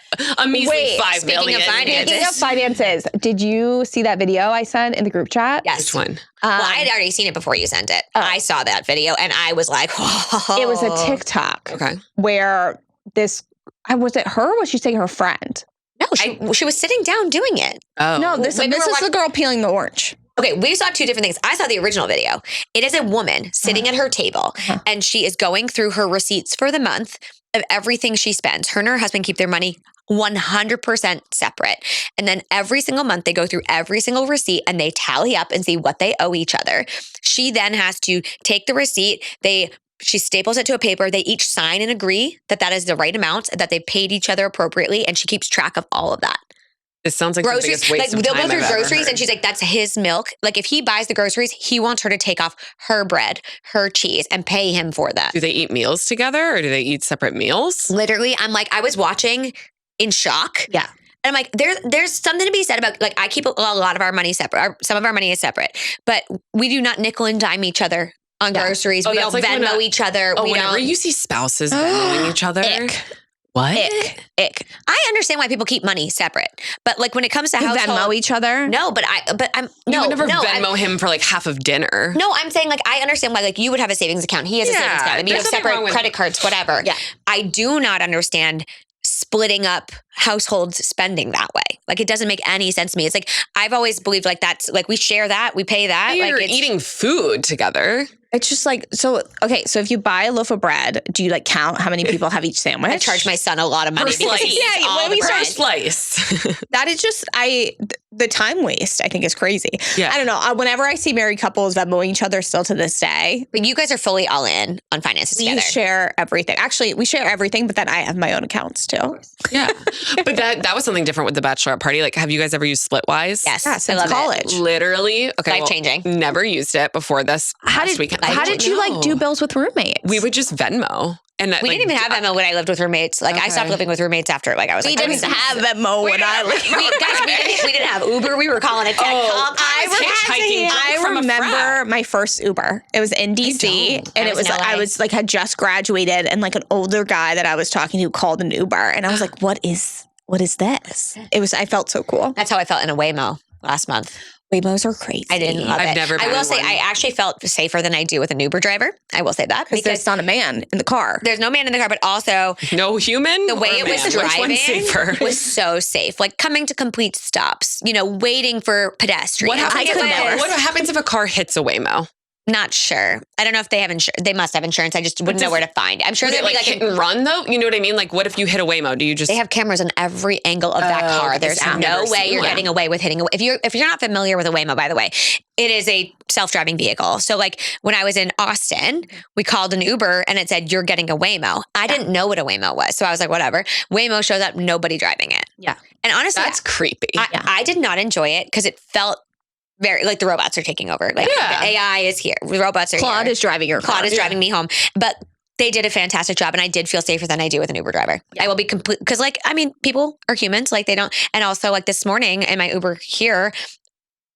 measly Wait, $5 speaking million. of finances. Speaking of finances, did you see that video I sent in the group chat? Yes. Which one? Well, I had already seen it before you sent it. Oh. I saw that video and I was like, whoa. It was a TikTok Okay. where was it her or was she saying her friend? No, she was sitting down doing it. Oh, No, this maybe is we're the girl peeling the orange. Okay, we saw two different things. I saw the original video. It is a woman sitting at her table, and she is going through her receipts for the month of everything she spends. Her and her husband keep their money 100% separate. And then every single month, they go through every single receipt and they tally up and see what they owe each other. She then has to take the receipt. She staples it to a paper. They each sign and agree that that is the right amount, that they paid each other appropriately, and she keeps track of all of that. This sounds like groceries, the biggest waste of they'll time go through I've ever groceries, heard. and she's like, "That's his milk." Like if he buys the groceries, he wants her to take off her bread, her cheese, and pay him for that. Do they eat meals together, or do they eat separate meals? Literally, I'm like, I was watching in shock. Yeah. And I'm like, there's something to be said about, like, I keep a lot of our money separate. Some of our money is separate, but we do not nickel and dime each other on groceries. We don't that's like Venmo each other. Oh, we whenever don't. you see spouses Venmoing each other. Ick. What? Ick. I understand why people keep money separate, but like when it comes to You household, Venmo each other? no, but I'm You no, would never no, Venmo him for like half of dinner. No, I'm saying like I understand why like you would have a savings account. He has a savings account. And you have there's nothing wrong separate with- credit cards, whatever. Yeah. I do not understand splitting up household spending that way. Like it doesn't make any sense to me. It's like I've always believed like that's like we share that, we pay that. You're like it's, eating food together. It's just like, so if you buy a loaf of bread, do you like count how many people have each sandwich? I charge my son a lot of money Per because he slice. eats Yeah, all when the we bread. Slice. That is just, the time waste, I think, is crazy. Yeah. I don't know. Whenever I see married couples Venmoing each other still to this day, But you guys are fully all in on finances we together. share everything. Actually, we share everything, but then I have my own accounts too. Yeah. But that was something different with the bachelorette party. Like, have you guys ever used Splitwise? Yes, Yeah, I since love college. Literally. Okay. Life-changing. Never used it before this past weekend. How did you like do know. bills with roommates? We would just Venmo. And We didn't even have Venmo when I lived with roommates. Like I stopped Okay. living with roommates after like I was We like didn't 26. have Venmo when I lived. We didn't have Uber. We were calling it tech call. I was hitchhiking from a remember frat. my first Uber. It was in DC, don't. and I it was was in I LA. was like had just graduated, and like an older guy that I was talking to called an Uber, and I was like, what is this? I felt so cool. That's how I felt in a Waymo last month. Waymos are crazy. I didn't love I've it. never I been will in say one. I actually felt safer than I do with an Uber driver. I will say that because there's not a man in the car. there's no man in the car, but also No human? the way or it was man? Which one's driving safer? was so safe. Like coming to complete stops, waiting for pedestrians. What happens, Like, it was- what happens if a car hits a Waymo? Not sure. I don't know if they have insurance. They must have insurance. I just wouldn't know where to find it. I'm sure Would they'd it be like like hit and run though? You know what I mean? Like what if you hit a Waymo? Do you just they have cameras on every angle of that Oh, car. okay. There's I've no never way seen you're one. getting away with hitting. If you're not familiar with a Waymo, by the way, it is a self-driving vehicle. So like when I was in Austin, we called an Uber and it said you're getting a Waymo. I didn't know what a Waymo was, so I was like, whatever. Waymo shows up, nobody driving it. Yeah. And honestly, That's creepy. I did not enjoy it because it felt very like the robots are taking over. Like Yeah. the AI is here. The robots are Claude here. is driving your car. Claude is driving me home. But they did a fantastic job, and I did feel safer than I do with an Uber driver. I will be complete because, like, I mean, people are humans. Like, they don't. And also, like this morning in my Uber here,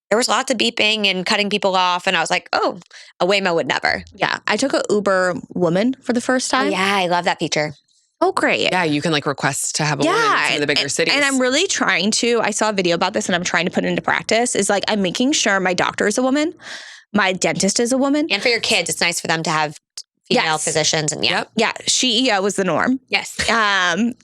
there was lots of beeping and cutting people off, and I was like, oh, a Waymo would never. Yeah, I took a Uber woman for the first Oh, time. yeah, I love that feature. Oh, great. yeah, you can like request to have a woman in some of the bigger cities. And I'm really trying to, I saw a video about this and I'm trying to put it into practice, is like I'm making sure my doctor is a woman, my dentist is a woman. And for your kids, it's nice for them to have female Yes. physicians. And yeah, Yep. Yeah, CEO is the norm. yes.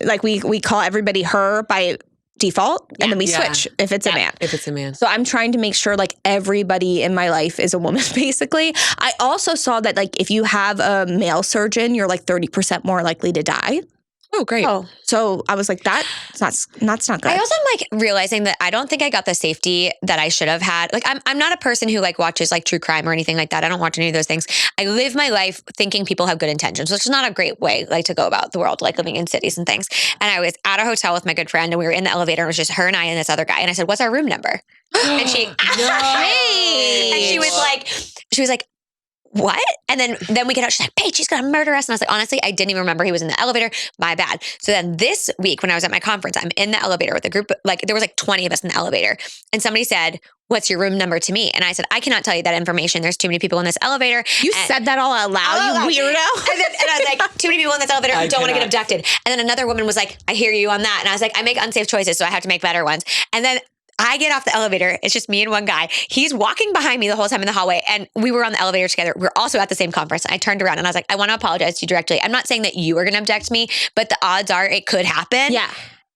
Like we call everybody her by default, and then we Yeah. switch if it's a Yeah. man. if it's a man. So I'm trying to make sure like everybody in my life is a woman, basically. I also saw that like if you have a male surgeon, you're like 30% more likely to die. Oh, great. Oh, So I was like, that's not good. I also am like realizing that I don't think I got the safety that I should have had. Like I'm not a person who like watches like true crime or anything like that. I don't watch any of those things. I live my life thinking people have good intentions, which is not a great way like to go about the world, like living in cities and things. And I was at a hotel with my good friend and we were in the elevator and it was just her and I and this other guy. And I said, what's our room number? And she, and she was like, what? And then we get out. She's like, Paige, she's gonna murder us. And I was like, honestly, I didn't even remember he was in the elevator. My bad. So then this week when I was at my conference, I'm in the elevator with a group, like there was like 20 of us in the elevator. And somebody said, what's your room number to me? And I said, I cannot tell you that information. There's too many people in this elevator. You And- said that all out loud, you weirdo. and I was like, too many people in this elevator I don't want to get cannot. abducted. And then another woman was like, I hear you on that. And I was like, I make unsafe choices, so I have to make better ones. And then I get off the elevator. It's just me and one guy. He's walking behind me the whole time in the hallway. And we were on the elevator together. We're also at the same conference. I turned around and I was like, I want to apologize to you directly. I'm not saying that you are going to abduct me, but the odds are it could happen. Yeah.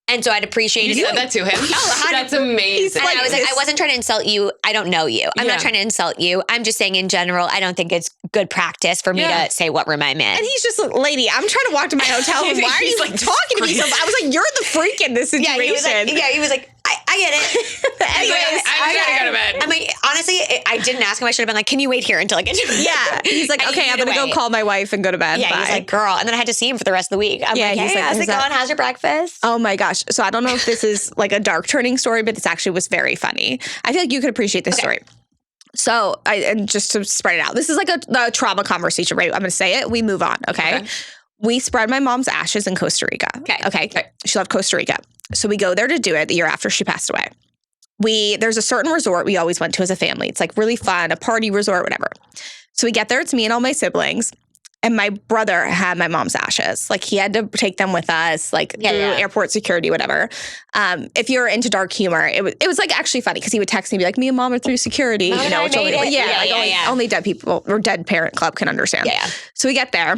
And so I'd appreciate You it. said that to him. That's amazing. And I was like, I wasn't trying to insult you. I don't know you. I'm not trying to insult you. I'm just saying in general, I don't think it's good practice for me to say what room I'm in. And he's just like, lady, I'm trying to walk to my hotel room. Why are you like talking to me? So I was like, you're the freak in this situation. He was like, I get it. Anyways, I gotta go to bed. I'm like, honestly, I didn't ask him. I should have been like, can you wait here until I get to bed? Yeah. He's like, okay, I'm going to go call my wife and go to bed. Yeah, Bye. he's like, girl. And then I had to see him for the rest of the week. I'm like, hey, how's it going? How's your breakfast? Oh my gosh. So I don't know if this is like a dark turning story, but this actually was very funny. I feel like you could appreciate this story. So and just to spread it out, this is like a trauma conversation, right? I'm going to say it. We move on. Okay. We spread my mom's ashes in Costa Rica. Okay. She left Costa Rica. So we go there to do it the year after she passed away. There's a certain resort we always went to as a family. It's like really fun, a party resort, whatever. So we get there. It's me and all my siblings. And my brother had my mom's ashes. Like he had to take them with us, like through airport security, whatever. If you're into dark humor, it was like actually funny because he would text me and be like, me and mom are through security. Mom, you know, which only dead people or dead parent club can understand. Yeah. So we get there.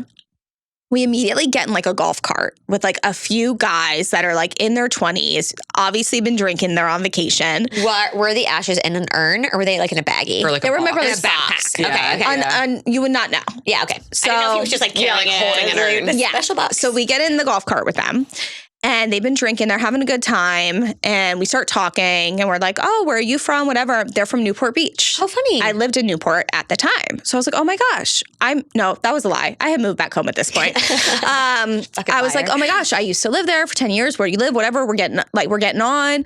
We immediately get in like a golf cart with like a few guys that are like in their 20s, obviously been drinking, they're on vacation. Were the ashes in an urn or were they like in a baggie? Or like they were in my box. brother's box. Okay. And you would not know. Yeah, okay. So, I didn't know if he was just like carrying holding an urn. Special box. So we get in the golf cart with them. And they've been drinking. They're having a good time. And we start talking. And we're like, oh, where are you from? Whatever. They're from Newport Beach. How funny. I lived in Newport at the time. So I was like, oh my gosh. No, that was a lie. I had moved back home at this point. I was like, oh my gosh, I used to live there for 10 years. Where do you live? Whatever. We're getting on.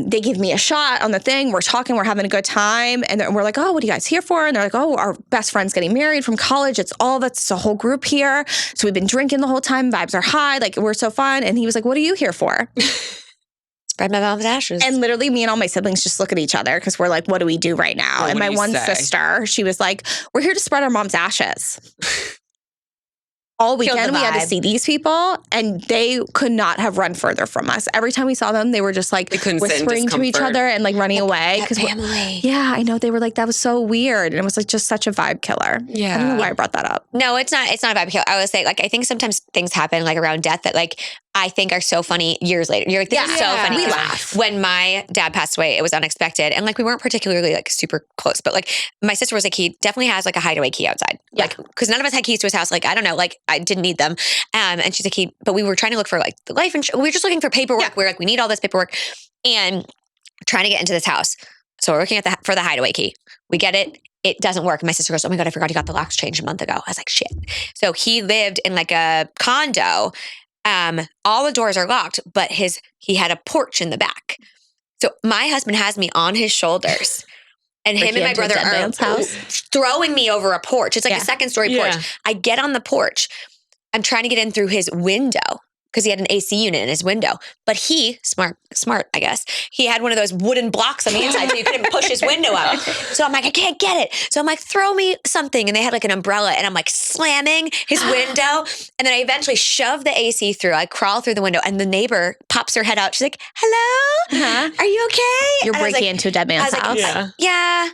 They give me a shot on the thing. We're talking. We're having a good time. And we're like, oh, what are you guys here for? And they're like, oh, our best friend's getting married from college. It's a whole group here. So we've been drinking the whole time. Vibes are high. Like, we're so fun. And he was like, what are you here for? Spread my mom's ashes. And literally me and all my siblings just look at each other because we're like, what do we do right now? Well, and my one say? sister, she was like, we're here to spread our mom's ashes. All weekend we had to see these people and they could not have run further from us. Every time we saw them, they were just like whispering to each other and like running away. That family. Yeah, I know. They were like, that was so weird. And it was like just such a vibe killer. Yeah. I don't know why I brought that up. No, it's not a vibe killer. I would say like I think sometimes things happen like around death that like I think are so funny years later. You're like, this is so funny. We laugh. When my dad passed away, it was unexpected. And like we weren't particularly like super close, but like my sister was like, he definitely has like a hideaway key outside. Yeah. Like, because none of us had keys to his house. Like, I don't know, like I didn't need them. And she's like, but we were trying to look for like the life insurance. We were just looking for paperwork. Yeah. We're like, we need all this paperwork and trying to get into this house. So we're looking at for the hideaway key. We get it. It doesn't work. And my sister goes, oh my God, I forgot he got the locks changed a month ago. I was like, shit. So he lived in like a condo. All the doors are locked, but he had a porch in the back. So my husband has me on his shoulders and him and my brother are throwing me over a porch. It's like a second story porch. I get on the porch. I'm trying to get in through his window because he had an AC unit in his window. But he, smart, I guess, he had one of those wooden blocks on the inside so you couldn't push his window up. So I'm like, I can't get it. So I'm like, throw me something. And they had like an umbrella and I'm like slamming his window. And then I eventually shove the AC through. I crawl through the window and the neighbor pops her head out. She's like, hello? Are you okay? You're breaking into a dead man's house? Like, yeah.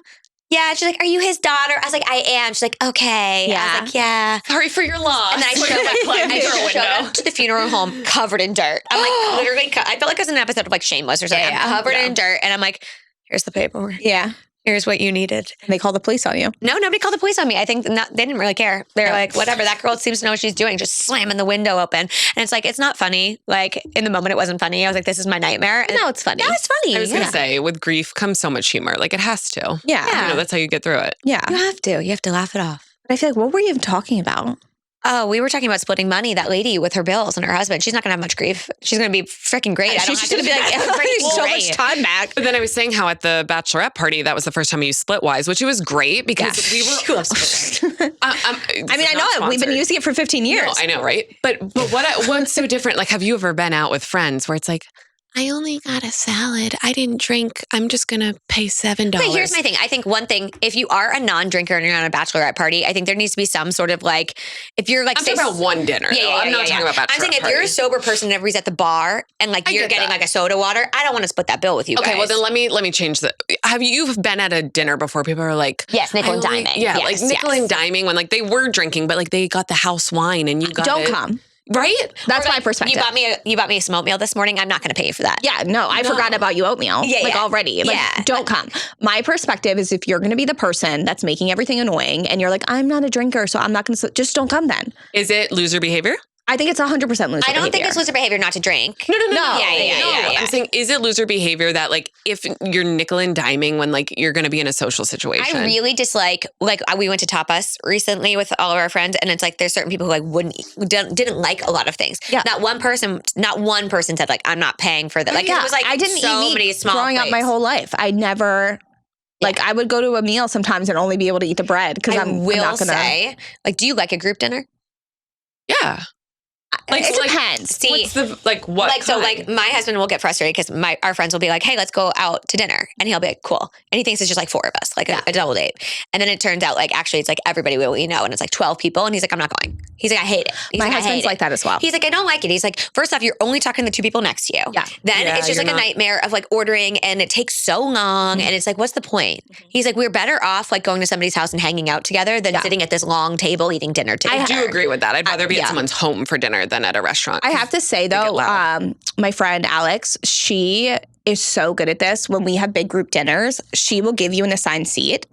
She's like, are you his daughter? I was like, I am. She's like, okay. Yeah. I was like, yeah. Sorry for your loss. And then I showed up to the funeral home covered in dirt. I'm like, literally, I felt like it was an episode of like Shameless or something. I'm covered in dirt. And I'm like, here's the paperwork. Yeah. Here's what you needed. And they called the police on you. No, nobody called the police on me. I think they didn't really care. They're like, whatever, that girl seems to know what she's doing, just slamming the window open. And it's like, it's not funny. Like in the moment, it wasn't funny. I was like, this is my nightmare. And now it's funny. Now it's funny. I was going to say, with grief comes so much humor. Like it has to. Yeah. You know, that's how you get through it. Yeah. You have to. You have to laugh it off. But I feel like, what were you even talking about? Oh, we were talking about splitting money, that lady with her bills and her husband. She's not going to have much grief. She's going to be freaking great. She's just going to be like, so much time back. But then I was saying how at the bachelorette party, that was the first time we used Splitwise, which it was great because we were... I know. We've been using it for 15 years. No, I know, right? But what's so different? Like, have you ever been out with friends where it's like, I only got a salad. I didn't drink. I'm just going to pay $7. Wait, here's my thing. I think one thing, if you are a non-drinker and you're on a bachelorette party, I think there needs to be some sort of like, if you're like... I'm talking about one dinner. I'm not talking about bachelorette I'm saying if you're a sober person and everybody's at the bar and like you're getting like a soda water, I don't want to split that bill with you guys. Okay, well then let me change the... Have you been at a dinner before people are like... Yes, nickel and diming. Yeah, like nickel and diming when like they were drinking, but like they got the house wine and you got Don't come. Right? That's Or, my like, perspective. You bought me a some oatmeal this morning. I'm not going to pay you for that. Yeah, no, I forgot about you oatmeal. Yeah, like yeah. already. Like, Yeah. don't come. My perspective is if you're going to be the person that's making everything annoying and you're like, I'm not a drinker, so I'm not going to, just don't come then. Is it loser behavior? I think it's 100% loser behavior. I don't think it's loser behavior not to drink. No. Yeah. I'm saying, is it loser behavior that like if you're nickel and diming when like you're going to be in a social situation? I really dislike, like we went to Tapas recently with all of our friends, and it's like there's certain people who like didn't like a lot of things. Yeah. Not one person said like I'm not paying for that. Like it was like I didn't so eat many meat small growing up my plates. whole life. I never. Like I would go to a meal sometimes and only be able to eat the bread because I'm not gonna say, like, do you like a group dinner? Yeah. Like, it depends. See, what's the what? like so, like my husband will get frustrated because our friends will be like, "Hey, let's go out to dinner," and he'll be like, "Cool," and he thinks it's just like 4 of us, like a double date, and then it turns out like actually it's like everybody we know, and it's like 12 people, and he's like, "I'm not going." He's like, "I hate it." He's My like, husband's like that as well. He's like, "I don't like it." He's like, first off, you're only talking to the 2 people next to you. Yeah. Then Yeah, it's just you're like a not- nightmare of like ordering, and it takes so long, and it's like, what's the point? He's like, we're better off like going to somebody's house and hanging out together than sitting at this long table eating dinner together. I do agree with that. I'd rather be at someone's home for dinner than at a restaurant. I have to say though, my friend Alex, she is so good at this. When we have big group dinners, she will give you an assigned seat.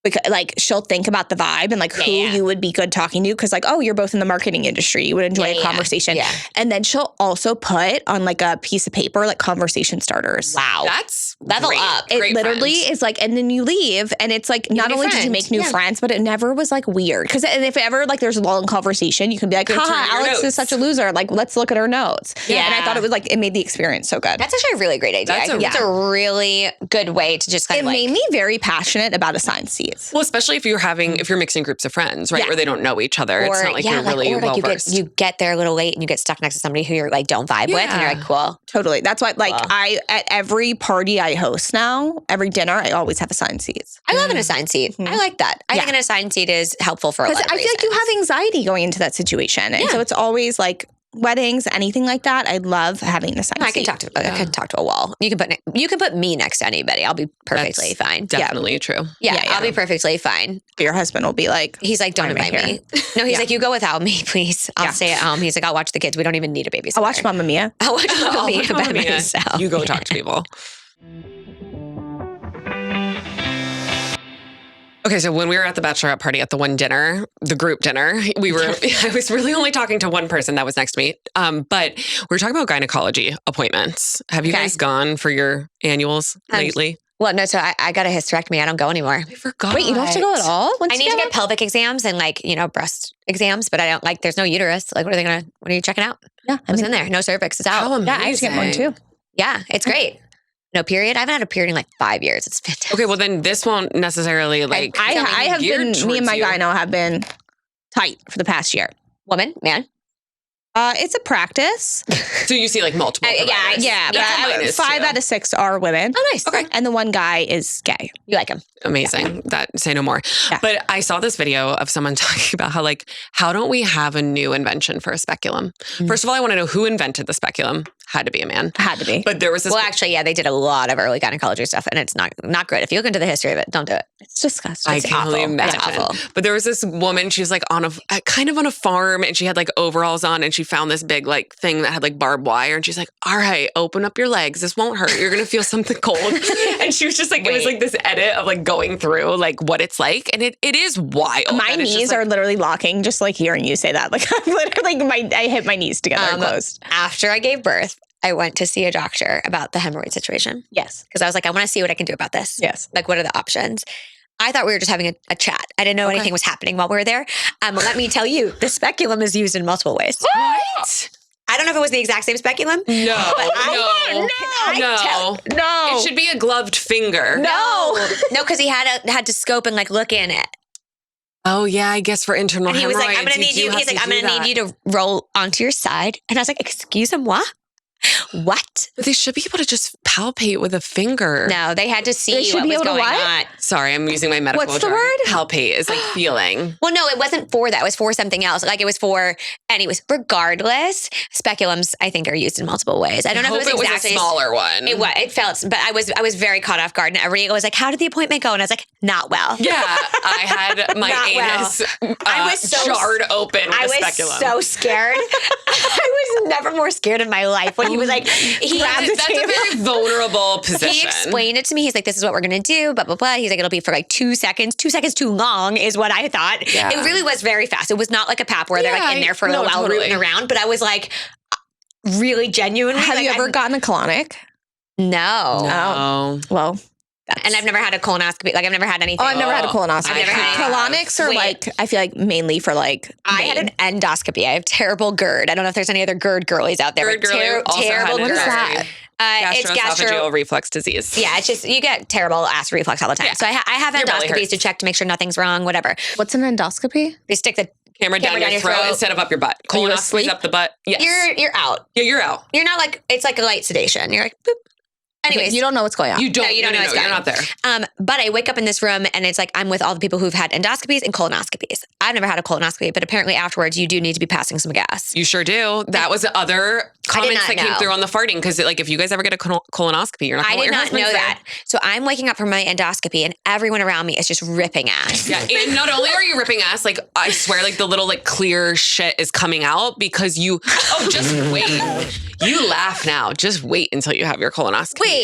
Because, like, she'll think about the vibe and like who you would be good talking to. Because, like, oh, you're both in the marketing industry. You would enjoy a conversation. Yeah. And then she'll also put on like a piece of paper, like conversation starters. Wow. That's Level great. up. It Great literally friends. is like, and then you leave, and it's like, not new only did you friends. make new friends, but it never was like weird. Because if ever like there's a long conversation, you can be like, Go turn haha, your Alex notes. is such a loser. Like, let's look at her notes. Yeah. And I thought it was like, it made the experience so good. That's actually a really great idea. That's I think a- that's a really good way to just kind It of like. made me very passionate about assigned seats. Well, especially if you're mixing groups of friends, right, where they don't know each other. It's not like you're really well versed. you get there a little late and you get stuck next to somebody who you're like don't vibe with, and you're like, cool. Totally. That's why, like, at every party I host now, every dinner, I always have assigned seats. I love an assigned seat. I like that. I think an assigned seat is helpful for a lot Because of I feel like you reasons. have anxiety going into that situation. And so it's always like weddings, anything like that. I love having an assigned I can seat. I can talk to a wall. You can put me next to anybody. I'll be perfectly That's fine. Definitely true. Yeah, I'll be perfectly fine. Your husband will be like, He's like, don't Why am I invite me. No, he's like, you go without me, please. I'll stay at home. He's like, I'll watch the kids. We don't even need a babysitter. I'll watch Mamma Mia. I'll watch Mamma Mia by Mia. myself. You go talk to people. Okay, so when we were at the bachelorette party at the one dinner, the group dinner, I was really only talking to one person that was next to me. But we were talking about gynecology appointments. Have you guys gone for your annuals lately? Well, no, so I got a hysterectomy. I don't go anymore. I forgot. Wait, you don't have to go at all? I need to get pelvic exams and like, breast exams, but I don't like, there's no uterus. Like, what are you checking out? Yeah. What's in there? No cervix. It's out. How amazing. Yeah, I just get one too. Yeah, it's great. No period. I haven't had a period in like 5 years. It's fantastic. Okay, well then this won't necessarily like. I have geared been, me and my towards you. gyno have been tight for the past year. Woman, man. It's a practice. So you see like multiple. providers. Yeah, That's but mine is 5 too. out of 6 are women. Oh, nice. Okay. And the one guy is gay. You like him. Amazing. That say no more. Yeah. But I saw this video of someone talking about how don't we have a new invention for a speculum? First of all, I want to know who invented the speculum. Had to be a man. Had to be. But there was this. Well, actually, yeah, they did a lot of early gynecology stuff, and it's not good. If you look into the history of it, don't do it. It's disgusting. I It's can only awful. imagine. It's awful. But there was this woman, she was like kind of on a farm, and she had like overalls on, and she found this big like thing that had like barbed wire, and she's like, all right, open up your legs. This won't hurt. You're going to feel something cold. And she was just like, it was like this edit of like going through like what it's like. And it is wild. My And it's just, knees like, are literally locking just like hearing you say that. Like I'm literally, I hit my knees together and closed. After I gave birth, I went to see a doctor about the hemorrhoid situation Yes. because I was like, I want to see what I can do about this. Yes. Like, what are the options? I thought we were just having a chat. I didn't know anything was happening while we were there. Let me tell you, the speculum is used in multiple ways. What? I don't know if it was the exact same speculum. No. No. It should be a gloved finger. No, because he had to scope and like look in it. Oh yeah, I guess for internal And he was like, hemorrhoids, I'm gonna need do you. have He's like, to I'm do gonna that. need you to roll onto your side. And I was like, excuse him, what? What? But they should be able to just palpate with a finger. No, they had to They see should what be was able to going what? on. Sorry, I'm using my medical What's the jargon. word? Palpate is like feeling. Well, no, it wasn't for that. It was for something else. Like it was for, anyways, regardless, speculums, I think, are used in multiple ways. I don't know if it was exactly a smaller one. It felt, but I was very caught off guard. And everybody was like, how did the appointment go? And I was like, not well. Yeah, I had my Not well. anus I was so jarred open with I a was speculum. so scared. I was never more scared in my life when he was like, That's a very vulnerable position. He explained it to me. He's like, this is what we're going to do, blah, blah, blah. He's like, it'll be for like 2 seconds. 2 seconds too long is what I thought. Yeah. It really was very fast. It was not like a pap where they're like in there for a while totally. rooting around, but I was like really genuinely. Have like, you ever gotten a colonic? No. No. Well, And I've never had a colonoscopy. Like I've never had anything. oh, I've never had a colonoscopy. I've never had colonics are Wait. like, I feel like mainly for like. I had an endoscopy. I have terrible GERD. I don't know if there's any other GERD girlies out there. GERD but girly also terrible had What is GERD. that? It's Gastroesophageal reflux disease. Yeah, it's just you get terrible ass reflux all the time. Yeah. So I have Your belly endoscopies hurts. to check to make sure nothing's wrong. Whatever. What's an endoscopy? They stick the Camera down your throat instead of up your butt. Are you Colonoscopy's asleep? up the butt. Yes. You're out. Yeah, you're out. You're not like it's like a light sedation. You're like boop. Anyways, You don't know what's going on. You don't. No, you don't know what's You're going not there. but I wake up in this room and it's like I'm with all the people who've had endoscopies and colonoscopies. I've never had a colonoscopy, but apparently afterwards you do need to be passing some gas. You sure do. That was the other comments not that came know. through on the farting because, like, if you guys ever get a colonoscopy, you're not. I Gonna did want not your know husband that. So I'm waking up from my endoscopy and everyone around me is just ripping ass. Yeah, and not only are you ripping ass, like I swear, like the little like clear shit is coming out because you. Oh, just wait. You laugh now. Just wait until you have your colonoscopy. Wait.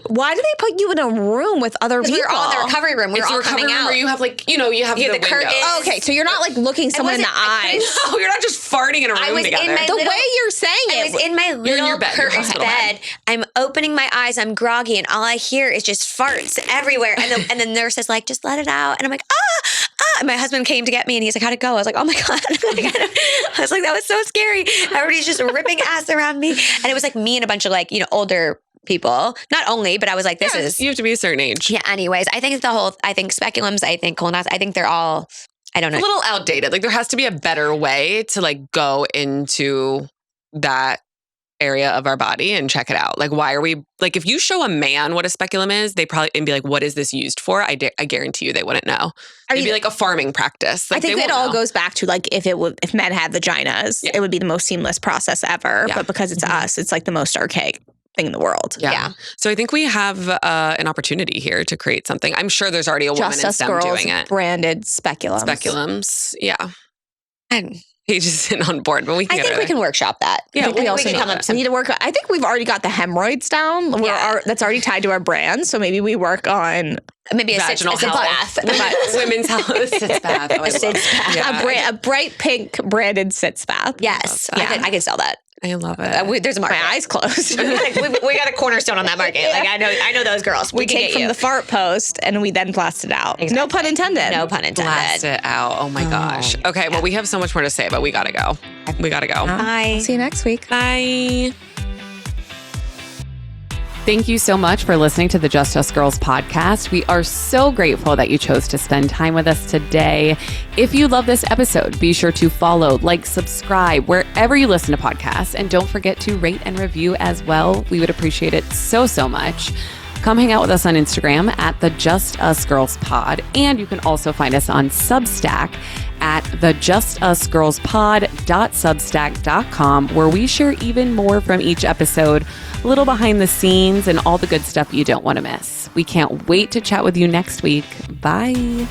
Why do they put you in a room with other people? We were all in the recovery room. We It's were a all recovery coming room out. where you have like you have You the have the curtains. window. Oh, okay, so you're not like looking someone in the eyes. No, you're not just farting in a I room was in together. my The little- way you're saying I it. was in my You're in little your bed, your curtained hospital bed. I'm opening my eyes. I'm groggy, and all I hear is just farts everywhere. And the nurse is like, "Just let it out." And I'm like, "Ah, ah!" And my husband came to get me, and he's like, "How'd it go?" I was like, "Oh my god!" I was like, "That was so scary." Everybody's just ripping ass around me, and it was like me and a bunch of like older people. Not only, but I was like, "This is." You have to be a certain age. Yeah. Anyways, I think I think speculums. I think colonoscopy. I think they're all. I don't know. A little outdated. Like there has to be a better way to like go into that area of our body and check it out. Like why are we like if you show a man what a speculum is, they probably and be like, what is this used for? I guarantee you they wouldn't know. It'd be like a farming practice. Like, I think they it won't all know. goes back to like if men had vaginas, it would be the most seamless process ever. Yeah. But because it's us, it's like the most archaic thing in the world. Yeah. So I think we have an opportunity here to create something. I'm sure there's already a woman Just in Us STEM Girls doing it. branded speculums. Speculums. Yeah. And He just isn't on board, but we can I get think it. we can workshop that. Yeah, we we also can come do up that. some. We need to work on, I think we've already got the hemorrhoids down. Yeah. That's already tied to our brand. So maybe we work on Maybe a Vaginal sitz health. bath. Women's health. Sitz bath. Oh, I A love sitz it. bath. Yeah. a bright pink branded sitz bath. Yes, Yeah. I could sell that. I love it. There's a market. My eyes closed. we got a cornerstone on that market. Like I know those girls. We can take get from you. the fart post and we then blast it out. No Exactly. pun intended. No pun intended. Blast it out. Oh my gosh. Okay, well, we have so much more to say, but we gotta go. We gotta go. Bye. See you next week. Bye. Thank you so much for listening to the Just Us Girls podcast. We are so grateful that you chose to spend time with us today. If you love this episode, be sure to follow, like, subscribe wherever you listen to podcasts. And don't forget to rate and review as well. We would appreciate it so, so much. Come hang out with us on Instagram at the Just Us Girls Pod. And you can also find us on Substack at the justusgirlspod.substack.com, where we share even more from each episode, a little behind the scenes and all the good stuff you don't want to miss. We can't wait to chat with you next week. Bye.